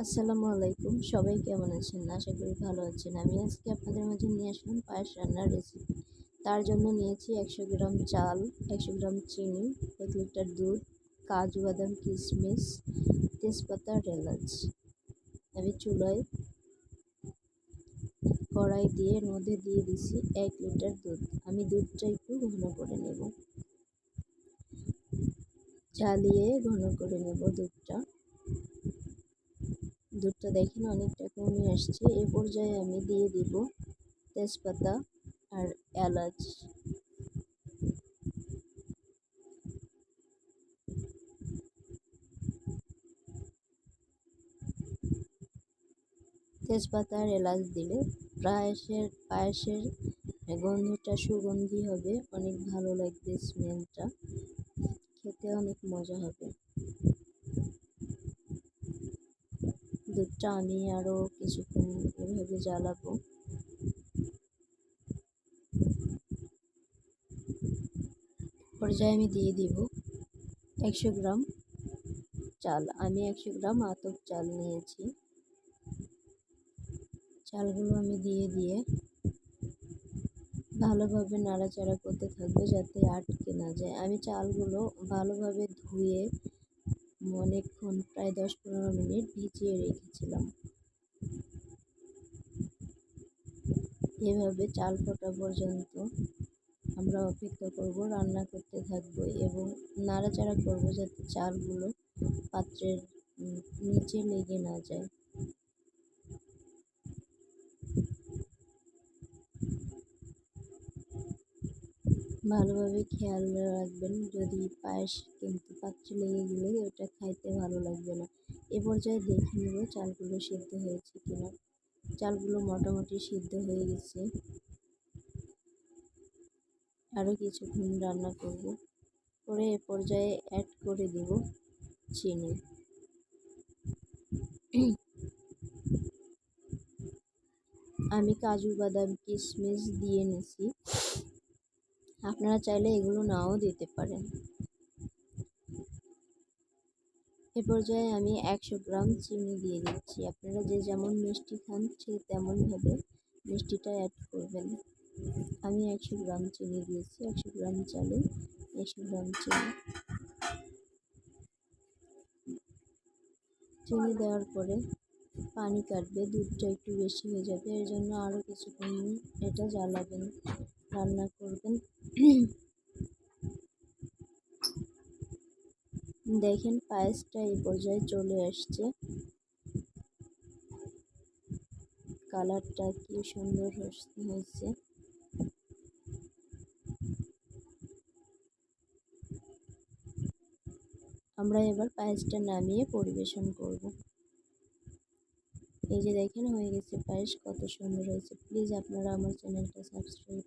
আসসালামু আলাইকুম। সবাই কেমন আছেন? আশা করি ভালো আছেন। আমি আজকে আপনাদের মাঝে নিয়ে আসলাম পায়েস রান্নার রেসিপি। তার জন্য নিয়েছি ১০০ গ্রাম চাল, ১০০ গ্রাম চিনি, ১ লিটার দুধ, কাজু, বাদাম, কিশমিশ, তেজপাতা আর এলাচ। আমি চুলায় কড়াই দিয়ে এর মধ্যে দিয়ে দিছি ১ লিটার দুধ। আমি দুধটা একটু ঘন করে নেব, জ্বালিয়ে ঘন করে নেব দুধটা। দুধটা দেখেন অনেকটা কমে আসছে। এই পর্যায়ে আমি দিয়ে দিব তেজপাতা আর এলাচ। তেজপাতা আর এলাচ দিলে পায়েসের গন্ধটা সুগন্ধি হবে, অনেক ভালো লাগবে, স্মেলটা খেতে অনেক মজা হবে। দুধটা আমি আরও কিছুক্ষণ এভাবে জ্বালাবো। পর্যায়ে আমি দিয়ে দিব ১০০ গ্রাম চাল। আমি ১০০ গ্রাম আতপ চাল নিয়েছি। চালগুলো আমি দিয়ে ভালোভাবে নাড়াচাড়া করতে থাকবো যাতে আটকে না যায়। আমি চালগুলো ভালোভাবে ধুয়ে অনেকক্ষণ, প্রায় ১০-১৫ মিনিট ভিজিয়ে রেখেছিলাম। এভাবে চাল ফোটা পর্যন্ত আমরা অপেক্ষা করব, রান্না করতে থাকবো এবং নাড়াচাড়া করব যাতে চালগুলো পাত্রের নিচে লেগে না যায়। ভালোভাবে খেয়াল রাখবেন, যদি পায়েস কিন্তু পাত্রে লেগে গেলে ওটা খাইতে ভালো লাগবে না। এ পর্যায়ে দেখে নেব চালগুলো সিদ্ধ হয়েছে কিনা। চালগুলো মোটামুটি সিদ্ধ হয়ে গেছে। আরও কিছুক্ষণ রান্না করব, করে এ পর্যায়ে অ্যাড করে দেব চিনি। আমি কাজু, বাদাম, কিশমিশ দিয়ে নিছি। আপনারা চাইলে এগুলো নাও দিতে পারেন। এ পর্যায়ে আমি ১০০ গ্রাম চিনি দিয়ে দিচ্ছি। আপনারা যে যেমন মিষ্টি খান সে তেমনভাবে মিষ্টিটা অ্যাড করবেন। আমি ১০০ গ্রাম চিনি দিয়েছি। ১০০ গ্রাম চালে ১০০ গ্রাম চিনি। চিনি দেওয়ার পরে পানি কাটবে, দুধটা একটু বেশি হয়ে যাবে। এর জন্য আরও কিছুক্ষণ এটা জ্বালাবেন, রান্না করবেন। দেখেন পায়েসটা এই পর্যায়ে চলে আসছে। কালারটা কি সুন্দর হয়েছে। আমরা এবার পায়েসটা নামিয়ে পরিবেশন করব। এই যে দেখেন হয়ে গেছে পায়েস, কত সুন্দর হয়েছে। প্লিজ আপনারা আমার চ্যানেলটা সাবস্ক্রাইব